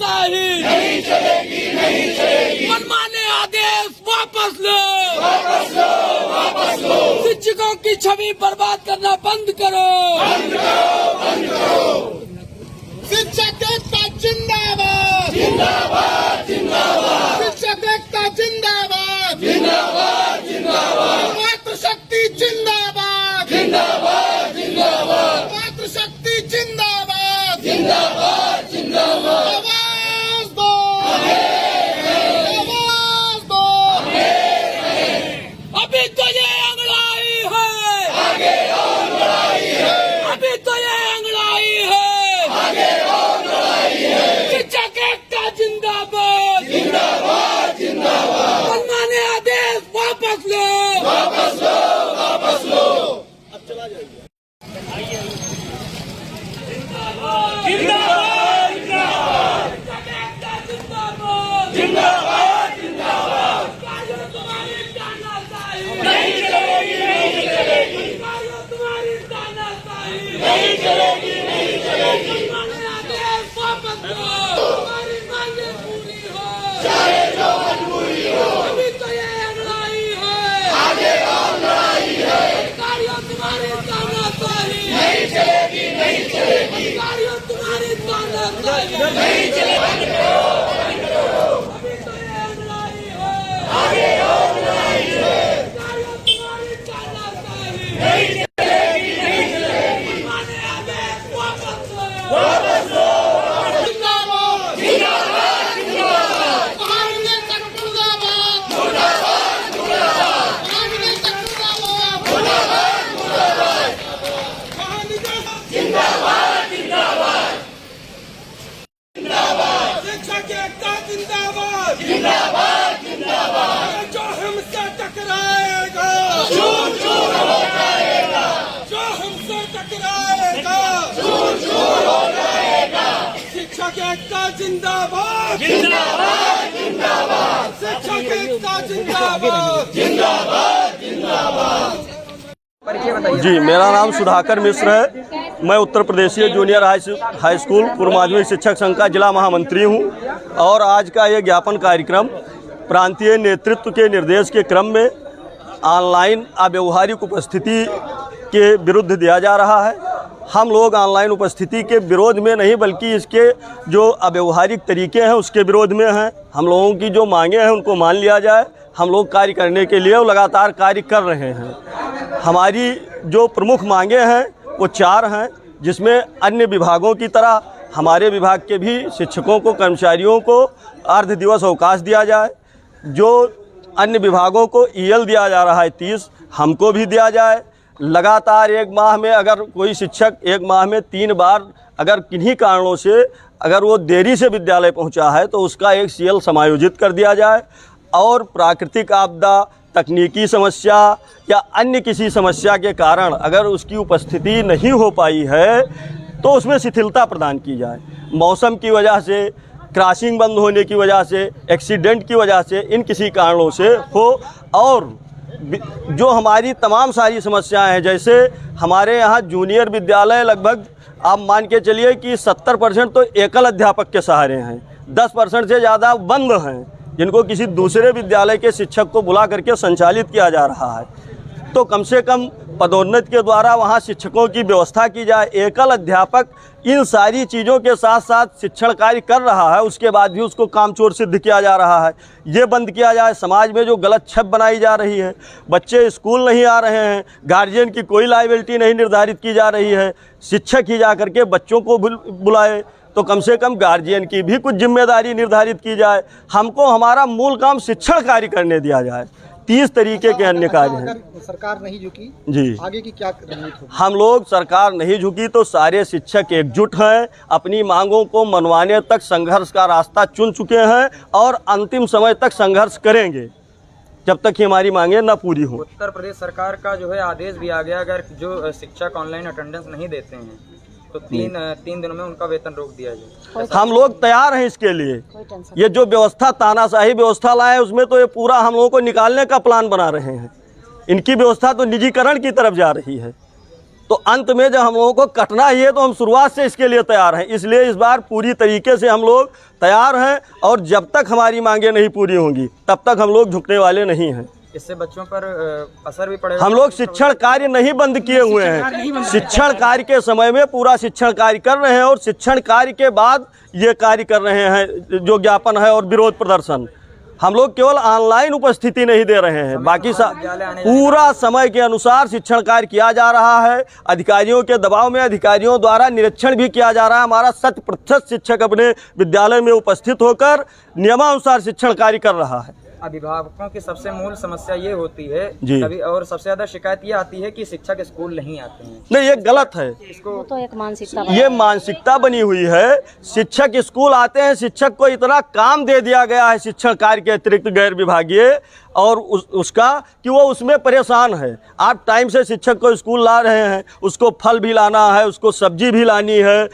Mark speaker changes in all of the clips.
Speaker 1: तानाशाही नहीं चलेगी, नहीं चलेगी। मनमाने आदेश वापस लो, वापस लो, वापस लो। शिक्षकों की छवि बर्बाद करना बंद करो, बंद करो, बंद करो। शिक्षक एकता जिंदाबाद, जिंदाबाद, जिंदाबाद। शिक्षक एकता जिंदाबाद, जिंदाबाद, जिंदाबाद। मातृशक्ति जिंदाबाद, जिंदाबाद, जिंदाबाद। मातृशक्ति जिंदाबाद, जिंदाबाद, जिंदाबाद। आवाज दो, आवाज दो। अभी तो ये अंगड़ाई है, आगे और लड़ाई है। अभी तो ये अंगड़ाई है, आगे और लड़ाई है। शिक्षक एकता जिंदाबाद, जिंदाबाद, जिंदाबाद। मनमाने आदेश वापस लो, वापस लो, वापस लो। अब चला जाइए। जिंदाबाद, जिंदाबाद, जिंदाबाद, जिंदाबाद, जिंदाबाद। तुम्हारी तानाशाही नहीं चलेगी, नहीं चलेगी। तुम्हारी तानाशाही नहीं चलेगी, नहीं चलेगी। मनमाने आदेश वापस लो, तुम्हारी मांगें पूरी हो, चाहे जो मजबूरी हो। अभी तो ये लड़ाई है, आगे और लड़ाई है। अधिकारियों तुम्हारी तानाशाही नहीं चलेगी, नहीं चलेगी। अधिकारियों तुम्हारी तानाशाही नहीं चलेगी। अभी तो ये लड़ाई है, आगे और लड़ाई है। अधिकारियों तुम्हारी तानाशाही नहीं चलेगी, नहीं चलेगी। मनमाने आदेश वापस लो, वापस लो। जिंदाबाद, जिंदाबाद, जिंदाबाद। कांग्रेस मुर्दाबाद, मुर्दाबाद, मुर्दाबाद। कांग्रेस मुर्दाबाद, मुर्दाबाद, मुर्दाबाद। जिंदाबाद, जिंदाबाद, जिंदाबाद। शिक्षक एकता जिंदाबाद, जिंदाबाद, जिंदाबाद। जो हमसे टकराएगा चूर चूर हो जाएगा, जो हमसे टकराएगा चूर चूर हो जाएगा। शिक्षक एकता जिंदाबाद, जिंदाबाद, जिंदाबाद। शिक्षक एकता जिंदाबाद, जिंदाबाद, जिंदाबाद।
Speaker 2: जी, मेरा नाम सुधाकर मिश्र है। मैं उत्तर प्रदेशीय जूनियर हाई स्कूल पूर्व माध्यमिक शिक्षक संघ का जिला महामंत्री हूं। और आज का ये ज्ञापन कार्यक्रम प्रांतीय नेतृत्व के निर्देश के क्रम में ऑनलाइन अव्यवहारिक उपस्थिति के विरुद्ध दिया जा रहा है। हम लोग ऑनलाइन उपस्थिति के विरोध में नहीं, बल्कि इसके जो अव्यवहारिक तरीके हैं उसके विरोध में हैं। हम लोगों की जो मांगे हैं उनको मान लिया जाए। हम लोग कार्य करने के लिए लगातार कार्य कर रहे हैं। हमारी जो प्रमुख मांगे हैं वो 4 हैं, जिसमें अन्य विभागों की तरह हमारे विभाग के भी शिक्षकों को, कर्मचारियों को अर्ध दिवस अवकाश दिया जाए। जो अन्य विभागों को ईएल दिया जा रहा है 30, हमको भी दिया जाए। लगातार 1 माह में अगर कोई शिक्षक 1 माह में 3 बार अगर किन्हीं कारणों से अगर वो देरी से विद्यालय पहुंचा है तो उसका एक सीएल समायोजित कर दिया जाए। और प्राकृतिक आपदा, तकनीकी समस्या या अन्य किसी समस्या के कारण अगर उसकी उपस्थिति नहीं हो पाई है तो उसमें शिथिलता प्रदान की जाए। मौसम की वजह से, क्रॉसिंग बंद होने की वजह से, एक्सीडेंट की वजह से, इन किसी कारणों से हो। और जो हमारी तमाम सारी समस्याएं हैं, जैसे हमारे यहाँ जूनियर विद्यालय लगभग आप मान के चलिए कि 70% तो एकल अध्यापक के सहारे हैं, 10% से ज़्यादा बंद हैं, जिनको किसी दूसरे विद्यालय के शिक्षक को बुला करके संचालित किया जा रहा है। तो कम से कम पदोन्नति के द्वारा वहाँ शिक्षकों की व्यवस्था की जाए। एकल अध्यापक इन सारी चीज़ों के साथ साथ शिक्षण कार्य कर रहा है, उसके बाद भी उसको कामचोर सिद्ध किया जा रहा है। ये बंद किया जाए। समाज में जो गलत छप बनाई जा रही है, बच्चे स्कूल नहीं आ रहे हैं, गार्जियन की कोई लायबिलिटी नहीं निर्धारित की जा रही है, शिक्षक ही जा करके बच्चों को बुलाए, तो कम से कम गार्जियन की भी कुछ जिम्मेदारी निर्धारित की जाए। हमको हमारा मूल काम शिक्षण कार्य करने दिया जाए। 30 तरीके के अन्य कार्य हैं।
Speaker 3: सरकार नहीं झुकी
Speaker 2: जी,
Speaker 3: आगे की क्या रणनीति होगी?
Speaker 2: हम लोग सरकार नहीं झुकी तो सारे शिक्षक एकजुट हैं, अपनी मांगों को मनवाने तक संघर्ष का रास्ता चुन चुके हैं और अंतिम समय तक संघर्ष करेंगे जब तक कि हमारी मांगें न पूरी हों।
Speaker 4: उत्तर प्रदेश सरकार का जो है आदेश भी आ गया, अगर जो शिक्षक ऑनलाइन अटेंडेंस नहीं देते हैं तो तीन दिनों में उनका वेतन रोक दिया जाए।
Speaker 2: हम लोग तैयार हैं इसके लिए। ये जो व्यवस्था तानाशाही व्यवस्था लाए उसमें तो ये पूरा हम लोगों को निकालने का प्लान बना रहे हैं। इनकी व्यवस्था तो निजीकरण की तरफ जा रही है। तो अंत में जब हम लोगों को कटना ही है तो हम शुरुआत से इसके लिए तैयार हैं। इसलिए इस बार पूरी तरीके से हम लोग तैयार हैं और जब तक हमारी मांगें नहीं पूरी होंगी तब तक हम लोग झुकने वाले नहीं हैं।
Speaker 4: इससे बच्चों पर असर भी पड़ेगा।
Speaker 2: हम लोग शिक्षण कार्य नहीं बंद किए हुए हैं, शिक्षण कार्य के समय में पूरा शिक्षण कार्य कर रहे हैं और शिक्षण कार्य के बाद ये कार्य कर रहे हैं जो ज्ञापन है और विरोध प्रदर्शन। हम लोग केवल ऑनलाइन उपस्थिति नहीं दे रहे हैं, बाकी पूरा समय के अनुसार शिक्षण कार्य किया जा रहा है। अधिकारियों के दबाव में अधिकारियों द्वारा निरीक्षण भी किया जा रहा है। हमारा 100% शिक्षक अपने विद्यालय में उपस्थित होकर नियमानुसार शिक्षण कार्य कर रहा है।
Speaker 4: अभिभावकों की सबसे मूल समस्या ये होती है
Speaker 2: जी।
Speaker 4: कभी और सबसे ज्यादा शिकायत ये आती है कि शिक्षक स्कूल नहीं आते हैं।
Speaker 2: नहीं, ये गलत है।
Speaker 5: वो तो एक मानसिकता
Speaker 2: ये मानसिकता बनी हुई है। शिक्षक स्कूल आते हैं, शिक्षक को इतना काम दे दिया गया है शिक्षण कार्य के अतिरिक्त गैर विभागीय और उसका कि वो उसमें परेशान है। आप टाइम से शिक्षक को स्कूल ला रहे हैं, उसको फल भी लाना है, उसको सब्जी भी लानी है,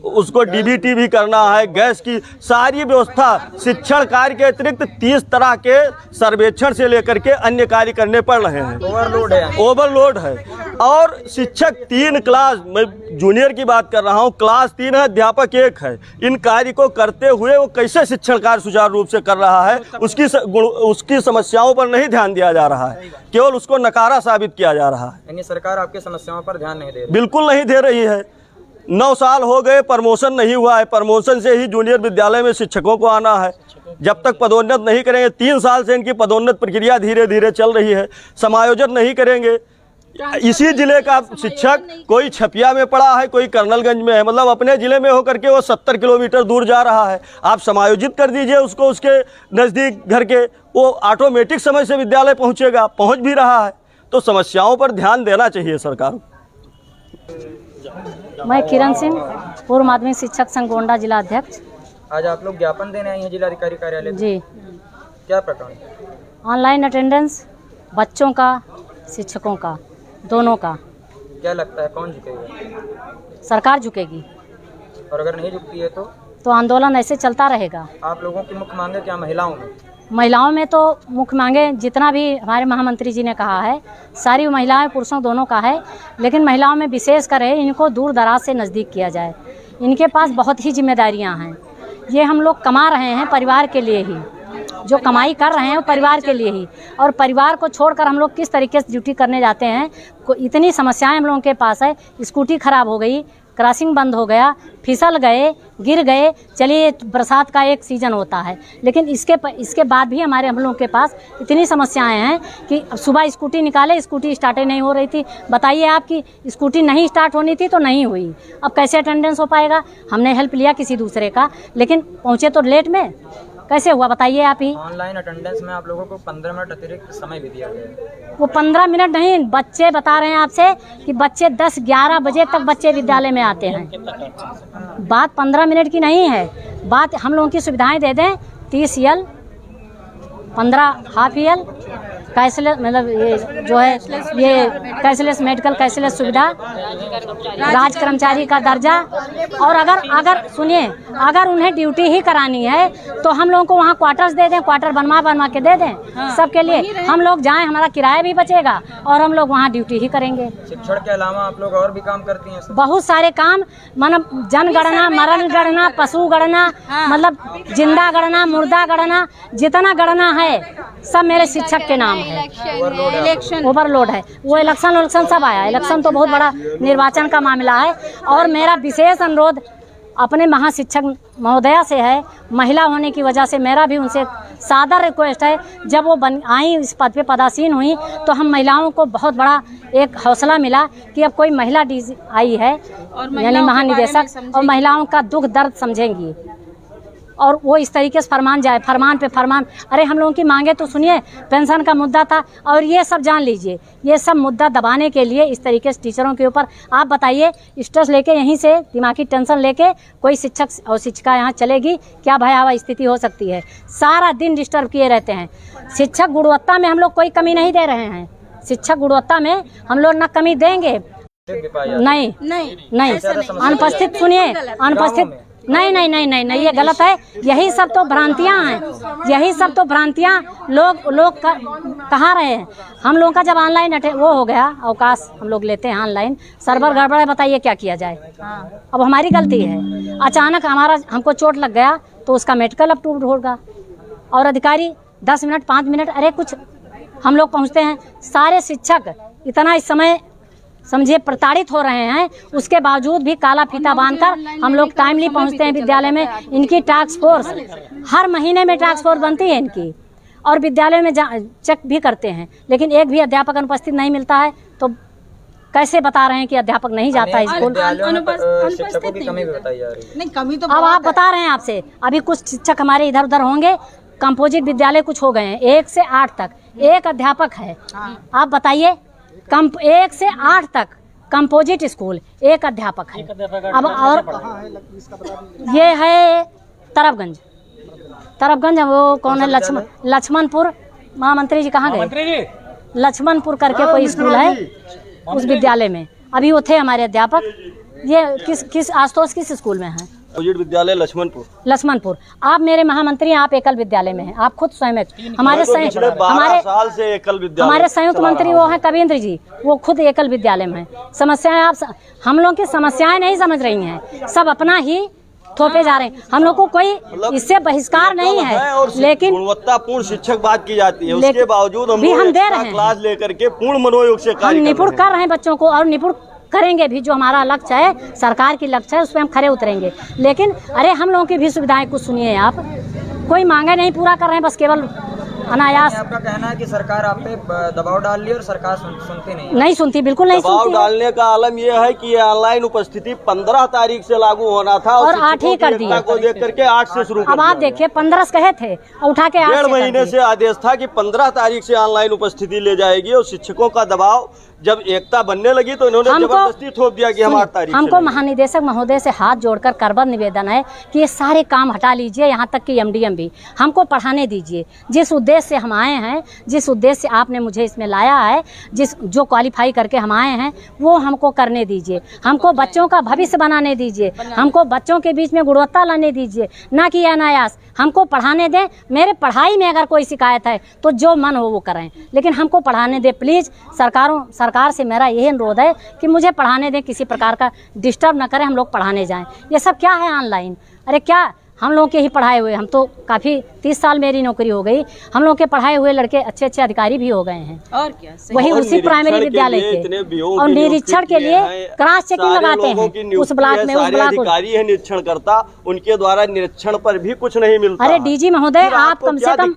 Speaker 2: उसको डीबीटी भी करना है, गैस की सारी व्यवस्था शिक्षण कार्य के अतिरिक्त 30 तरह के सर्वेक्षण से लेकर के अन्य कार्य करने पड़ रहे हैं। ओवरलोड है। और शिक्षक 3 क्लास, मैं जूनियर की बात कर रहा हूँ, क्लास 3 है, अध्यापक 1 है। इन कार्य को करते हुए वो कैसे शिक्षण कार्य सुचारू रूप से कर रहा है, उसकी समस्याओं पर नहीं ध्यान दिया जा रहा है, केवल उसको नकारा साबित किया जा रहा है।
Speaker 4: यानी सरकार आपकी समस्याओं पर ध्यान नहीं दे रही।
Speaker 2: बिल्कुल नहीं दे रही है। 9 साल हो गए, प्रमोशन नहीं हुआ है। प्रमोशन से ही जूनियर विद्यालय में शिक्षकों को आना है। जब तक पदोन्नत नहीं करेंगे, 3 साल से इनकी पदोन्नत प्रक्रिया धीरे धीरे चल रही है, समायोजन नहीं करेंगे। इसी जिले का शिक्षक कोई छपिया में पड़ा है, कोई कर्नलगंज में है, मतलब अपने जिले में होकर के वो 70 किलोमीटर दूर जा रहा है। आप समायोजित कर दीजिए उसको उसके नज़दीक घर के, वो ऑटोमेटिक समय से विद्यालय पहुंचेगा, पहुंच भी रहा है। तो समस्याओं पर ध्यान देना चाहिए सरकार।
Speaker 5: मैं किरण सिंह, पूर्व माध्यमिक शिक्षक संघ गोंडा जिला अध्यक्ष।
Speaker 4: आज आप लोग ज्ञापन देने आई हैं जिलाधिकारी कार्यालय?
Speaker 5: जी।
Speaker 4: क्या प्रकरण?
Speaker 5: ऑनलाइन अटेंडेंस, बच्चों का, शिक्षकों का, दोनों का।
Speaker 4: क्या लगता है कौन झुकेगा?
Speaker 5: सरकार झुकेगी।
Speaker 4: और अगर नहीं झुकती है तो
Speaker 5: आंदोलन ऐसे चलता रहेगा।
Speaker 4: आप लोगों की मुख्य मांगे क्या महिलाओं में?
Speaker 5: महिलाओं में तो मुख्य मांगे जितना भी हमारे महामंत्री जी ने कहा है, सारी महिलाएं पुरुषों दोनों का है, लेकिन महिलाओं में विशेष कर इनको दूर दराज से नज़दीक किया जाए। इनके पास बहुत ही जिम्मेदारियां हैं। ये हम लोग कमा रहे हैं परिवार के लिए ही, जो कमाई कर रहे हैं वो परिवार के लिए ही, और परिवार को छोड़कर हम लोग किस तरीके से ड्यूटी करने जाते हैं। इतनी समस्याएं हम लोगों के पास है। स्कूटी खराब हो गई, क्रॉसिंग बंद हो गया, फिसल गए, गिर गए। चलिए बरसात का एक सीज़न होता है, लेकिन इसके बाद भी हम लोगों के पास इतनी समस्याएं हैं कि सुबह स्कूटी निकाले, स्कूटी स्टार्ट नहीं हो रही थी। बताइए, आपकी स्कूटी नहीं स्टार्ट होनी थी तो नहीं हुई, अब कैसे अटेंडेंस हो पाएगा? हमने हेल्प लिया किसी दूसरे का, लेकिन पहुँचे तो लेट में, कैसे हुआ बताइए आप ही।
Speaker 4: ऑनलाइन अटेंडेंस में आप लोगों को 15 मिनट अतिरिक्त समय भी दिया गया है।
Speaker 5: वो 15 मिनट नहीं, बच्चे बता रहे हैं आपसे कि बच्चे 10-11 बजे तक बच्चे विद्यालय में आते हैं। बात 15 मिनट की नहीं है, बात हम लोगों की सुविधाएं दे दें। 30 EL, 15 हाफ EL, कैशलेस, मतलब ये जो है ये कैशलेस मेडिकल, कैशलेस सुविधा, राज कर्मचारी का दर्जा। और अगर सुनिए, अगर उन्हें ड्यूटी ही करानी है तो हम लोगों को वहाँ क्वार्टर्स दे दें, क्वार्टर बनवा के दे दें सबके लिए। हम लोग जाएं, हमारा किराया भी बचेगा और हम लोग वहाँ ड्यूटी ही करेंगे।
Speaker 4: शिक्षण के अलावा आप लोग और भी काम करती हैं?
Speaker 5: बहुत सारे काम, मतलब जनगणना, मरण गणना, पशु गणना, मतलब जिंदा गणना, मुर्दा गणना, जितना गणना है सब मेरे शिक्षक के नाम है। ओवरलोड है। वो इलेक्शन सब आया। इलेक्शन तो बहुत बड़ा निर्वाचन का मामला है। और मेरा विशेष अनुरोध अपने महाशिक्षक महोदया से है, महिला होने की वजह से मेरा भी उनसे सादर रिक्वेस्ट है। जब वो आई इस पद पे पदासीन हुई तो हम महिलाओं को बहुत बड़ा एक हौसला मिला कि अब कोई महिला डीजी आई है, यानी महानिदेशक, और महिलाओं का दुख दर्द समझेंगी और वो इस तरीके से फरमान जाए, फरमान पे फरमान। अरे हम लोगों की मांगे तो सुनिए, पेंशन का मुद्दा था और ये सब जान लीजिए, ये सब मुद्दा दबाने के लिए इस तरीके से टीचरों के ऊपर, आप बताइए, स्ट्रेस लेके यहीं से दिमागी टेंशन लेके कोई शिक्षक और शिक्षिका यहाँ चलेगी क्या? भयावह स्थिति हो सकती है। सारा दिन डिस्टर्ब किए रहते हैं। शिक्षक गुणवत्ता में हम लोग कोई कमी नहीं दे रहे हैं। शिक्षक गुणवत्ता में हम लोग ना कमी देंगे, नहीं। अनुपस्थित, सुनिए, अनुपस्थित नहीं नहीं नहीं नहीं नहीं, ये गलत है। यही सब तो भ्रांतियां हैं, यही सब तो भ्रांतियां लोग कहा रहे हैं। हम लोगों का जब ऑनलाइन वो हो गया अवकाश, हम लोग लेते हैं ऑनलाइन, सर्वर गड़बड़ है, बताइए क्या किया जाए। अब हमारी गलती है, अचानक हमको चोट लग गया तो उसका मेडिकल अप्रूव्ड होगा, और अधिकारी 10 मिनट 5 मिनट, अरे कुछ हम लोग पहुँचते हैं। सारे शिक्षक इतना इस समय समझिए प्रताड़ित हो रहे हैं, उसके बावजूद भी काला फीता बांधकर हम लोग टाइमली पहुंचते हैं विद्यालय में। इनकी टास्क फोर्स हर महीने में टास्क फोर्स बनती है इनकी, और विद्यालय में चेक भी करते हैं, लेकिन एक भी अध्यापक अनुपस्थित नहीं मिलता है। तो कैसे बता रहे हैं कि अध्यापक नहीं जाता है स्कूल?
Speaker 4: शिक्षकों की कमी भी बताई जा रही है।
Speaker 3: नहीं, कमी तो
Speaker 5: अब आप बता रहे हैं आपसे, अभी कुछ शिक्षक हमारे इधर उधर होंगे, कंपोजिट विद्यालय कुछ हो गए हैं, 1 से 8 तक एक अध्यापक है। आप बताइए, 1 से 8 तक कंपोजिट स्कूल, एक अध्यापक है। अब और ये है तरफगंज, वो कौन है, लक्ष्मणपुर, महामंत्री जी कहाँ गए? लक्ष्मणपुर करके कोई स्कूल है, उस विद्यालय में अभी वो थे हमारे अध्यापक। ये किस आशुतोष किस स्कूल में है?
Speaker 2: विद्यालय लक्ष्मणपुर। आप मेरे महामंत्री, आप एकल विद्यालय में हैं, आप खुद स्वयं हमारे साल से एकल विद्यालय,
Speaker 5: हमारे संयुक्त मंत्री वो हैं कविंद्र जी, वो खुद एकल विद्यालय में हैं। समस्याएं हम लोग की समस्याएं नहीं समझ रही हैं, सब अपना ही थोपे जा रहे हैं। हम लोग को कोई इससे बहिष्कार नहीं है, लेकिन
Speaker 2: गुणवत्तापूर्ण शिक्षक बात की जाती है, उसके बावजूद हम
Speaker 5: दे रहे हैं
Speaker 2: क्लास लेकर के पूर्ण मनोयोग से
Speaker 5: हम निपुण कर रहे हैं बच्चों को, और निपुण करेंगे भी। जो हमारा लक्ष्य है, सरकार की लक्ष्य है, उस पर हम खरे उतरेंगे। लेकिन अरे हम लोगों की भी सुविधाएं कुछ सुनिए आप, कोई मांगे नहीं पूरा कर रहे हैं, बस केवल अनायास।
Speaker 4: आपका कहना है कि सरकार आप पे दबाव डाल रही है और सरकार सुनती
Speaker 5: नहीं सुनती, बिल्कुल नहीं सुनती।
Speaker 2: दबाव डालने का आलम यह है कि ये ऑनलाइन उपस्थिति 15 तारीख से लागू होना था,
Speaker 5: और 8 ही कर दिया
Speaker 2: को देख करके 8 से शुरू।
Speaker 5: अब आप देखिए 15 कहे थे, उठा के
Speaker 2: 1.5 महीने से आदेश था कि 15 तारीख से ऑनलाइन उपस्थिति ले जाएगी, और शिक्षकों का दबाव जब एकता बनने लगी तो इन्होंने जबरदस्ती थोप दिया कि हम 8 तारीख।
Speaker 5: हमको महानिदेशक महोदय से हाथ जोड़कर करबद्ध निवेदन है कि ये सारे काम हटा लीजिए, यहाँ तक कि MDM भी हमको पढ़ाने दीजिए। जिस उद्देश्य से हम आए हैं, जिस उद्देश्य से आपने मुझे इसमें लाया है, जो क्वालिफाई करके हम आए हैं, वो हमको करने दीजिए। हमको बच्चों का भविष्य बनाने दीजिए, हमको बच्चों के बीच में गुणवत्ता लाने दीजिए, ना कि अनायास। हमको पढ़ाने दें। मेरे पढ़ाई में अगर कोई शिकायत है तो जो मन हो वो करें, लेकिन हमको पढ़ाने दें प्लीज़। सरकार से मेरा यही अनुरोध है कि मुझे पढ़ाने दें, किसी प्रकार का डिस्टर्ब ना करें, हम लोग पढ़ाने जाएं। ये सब क्या है ऑनलाइन? अरे क्या हम लोग के ही पढ़ाए हुए, हम तो काफ़ी 30 साल मेरी नौकरी हो गई, हम लोग के पढ़ाए हुए लड़के अच्छे अच्छे अधिकारी भी हो गए हैं।
Speaker 1: और क्या,
Speaker 5: वही उसी प्राइमरी विद्यालय के, और निरीक्षण के लिए क्रॉस चेकिंग लगाते हैं उस ब्लॉक में। उस ब्लॉक
Speaker 2: अधिकारी है निरीक्षण करता, उनके द्वारा निरीक्षण पर भी कुछ नहीं मिलता।
Speaker 5: अरे DG महोदय, आप कम से कम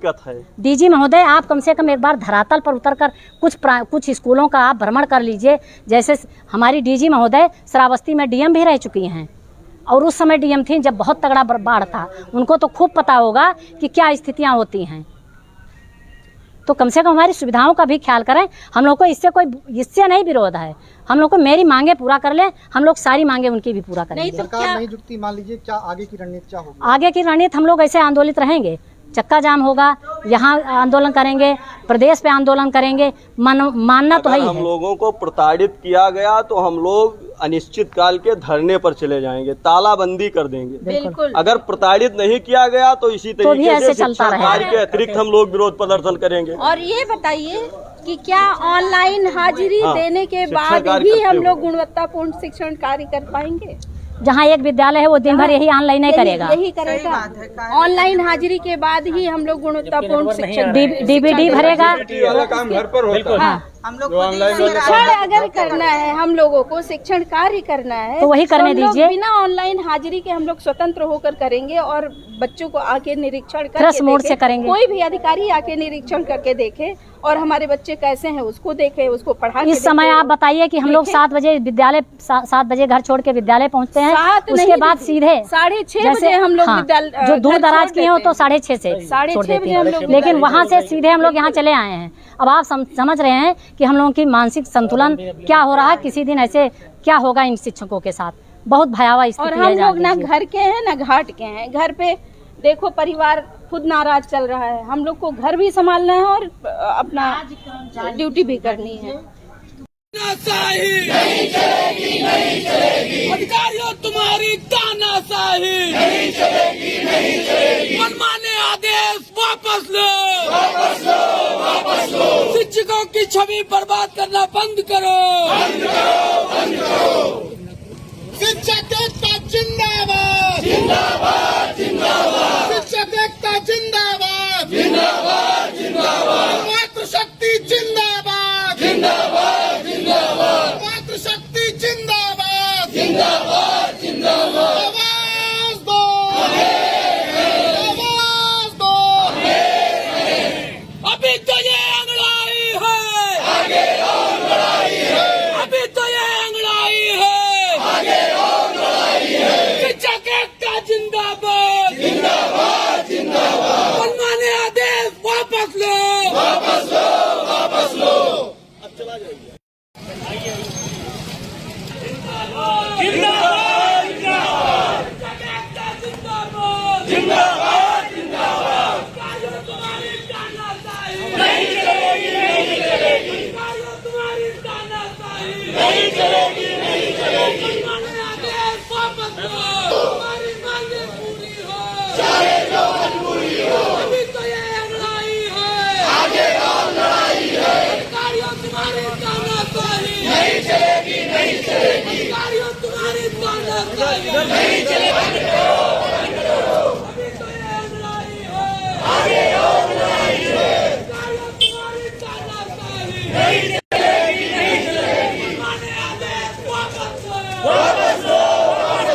Speaker 5: DG महोदय आप कम से कम एक बार धरातल पर उतरकर कुछ स्कूलों का आप भ्रमण कर लीजिए। जैसे हमारी DG महोदय श्रावस्ती में DM भी रह चुकी हैं, और उस समय DM थी जब बहुत तगड़ा बाढ़ था, उनको तो खूब पता होगा कि क्या स्थितियां होती हैं। तो कम से कम हमारी सुविधाओं का भी ख्याल करें। हम लोग को इससे नहीं विरोध है, हम लोग को मेरी मांगे पूरा कर लें, हम लोग सारी मांगे उनकी भी पूरा करेंगे।
Speaker 3: सरकार नहीं जुटती, मान लीजिए, क्या आगे की रणनीति क्या होगी?
Speaker 5: आगे की रणनीति हम लोग ऐसे आंदोलित रहेंगे, चक्का जाम होगा, यहाँ आंदोलन करेंगे, प्रदेश पे आंदोलन करेंगे। मानना तो है ही।
Speaker 2: हम लोगों को प्रताड़ित किया गया तो हम लोग अनिश्चित काल के धरने पर चले जाएंगे, तालाबंदी कर देंगे।
Speaker 1: बिल्कुल।
Speaker 2: अगर प्रताड़ित नहीं किया गया तो इसी तरीके से
Speaker 5: चलता
Speaker 2: रहेगा के अतिरिक्त हम लोग विरोध प्रदर्शन करेंगे।
Speaker 1: और ये बताइए कि क्या ऑनलाइन हाजिरी देने के बाद भी हम लोग गुणवत्तापूर्ण शिक्षण कार्य कर पाएंगे?
Speaker 5: जहाँ एक विद्यालय है वो दिन भर यही ऑनलाइन नहीं करेगा,
Speaker 1: यही करेगा। ऑनलाइन हाजिरी के बाद ही हम लोग गुणवत्तापूर्ण शिक्षण
Speaker 5: DVD भरेगा।
Speaker 4: काम घर पर होता है।
Speaker 1: हम लोग शिक्षण अगर करना है, हम लोगों को शिक्षण कार्य करना है
Speaker 5: तो वही करने दीजिए।
Speaker 1: बिना ऑनलाइन हाजिरी के हम लोग स्वतंत्र होकर करेंगे, और बच्चों को आके निरीक्षण
Speaker 5: फ्रेश मोड से करेंगे।
Speaker 1: कोई भी अधिकारी आके निरीक्षण करके देखे, और हमारे बच्चे कैसे हैं उसको देखे, उसको पढ़ा।
Speaker 5: इस समय आप बताइए कि हम लोग 7 बजे विद्यालय 7 बजे घर छोड़ के विद्यालय पहुँचते हैं, उसके बाद सीधे
Speaker 1: 6:30 बजे हम लोग विद्यालय,
Speaker 5: जो दूर दराज किए हो तो 6:30 से छोड़ देते हैं, लेकिन वहाँ से सीधे हम लोग यहाँ चले आए हैं। अब आप समझ रहे हैं कि हम लोगों की मानसिक संतुलन क्या हो रहा है। किसी दिन ऐसे क्या होगा इन शिक्षकों के साथ, बहुत भयावह स्थिति है।
Speaker 1: और हम लोग ना घर के हैं ना घाट के हैं। घर पे देखो परिवार खुद नाराज चल रहा है, हम लोग को घर भी संभालना है और अपना ड्यूटी भी करनी है। तानाशाही नहीं चलेगी, नहीं चलेगी। अधिकारियों तुम्हारी तानाशाही नहीं चलेगी, नहीं चलेगी। मनमाने आदेश वापस लो, वापस लो, वापस लो। शिक्षकों की छवि बर्बाद करना बंद करो, बंद करो, बंद करो। शिक्षक एकता जिंदाबाद, जिंदाबाद, जिंदाबाद। शिक्षक एकता जिंदाबाद, जिंदाबाद, जिंदाबाद। मातृशक्ति जिंदाबाद, जिंदाबाद, जिंदाबाद। मातृशक्ति जिंदाबाद, जिंदाबाद, जिंदाबाद। आवाज दो, आवाज दो। अभी तो ये अंगड़ाई है, आगे और लड़ाई है। अभी तो ये अंगड़ाई है, आगे और लड़ाई है। शिक्षक एकता जिंदाबाद, जिंदाबाद, जिंदाबाद। मनमाने आदेश वापस लो, वापस लो, वापस लो। अब चला जाइए। जिंदाबाद, जिंदाबाद, जिंदाबाद। शिक्षक एकता जिंदाबाद, जिंदाबाद, जिंदाबाद। अधिकारियों तुम्हारी तानाशाही नहीं चलेगी, नहीं चलेगी। अधिकारियों तुम्हारी तानाशाही नहीं चलेगी, नहीं चलेगी। मनमाने आदेश वापस लो, तुम्हारी मांगें पूरी हो, चाहे जो मजबूरी हो। अभी तो ये लड़ाई है, आगे और लड़ाई है। अधिकारियों तुम्हारी तानाशाही नहीं चलेगी, नहीं चलेगी। अधिकारियों तुम्हारी तानाशाही नहीं चलेगी। अभी तो ये लड़ाई है, आगे और लड़ाई है। अधिकारियों तुम्हारी तानाशाही नहीं चलेगी, नहीं चलेगी। मनमाने आदेश वापस लो, वापस लो।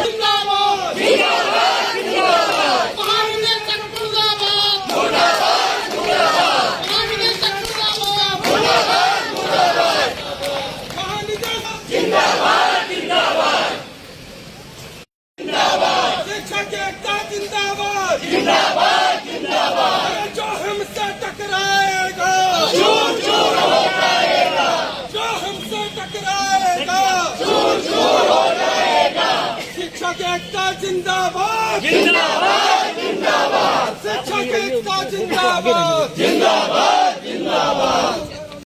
Speaker 1: जिंदाबाद, जिंदाबाद, जिंदाबाद। महानिदेशक मुर्दाबाद, मुर्दाबाद, मुर्दाबाद। महानिदेशक मुर्दाबाद, मुर्दाबाद, मुर्दाबाद। महानिदेशक जिंदाबाद, जिंदाबाद, जिंदाबाद। शिक्षक एकता जिंदाबाद, जिंदाबाद, जिंदाबाद। जो हमसे टकराएगा चूर चूर हो जाएगा, जो हमसे टकराएगा चूर चूर हो जाएगा। शिक्षक एकता जिंदाबाद, जिंदाबाद, जिंदाबाद। शिक्षक एकता जिंदाबाद, जिंदाबाद।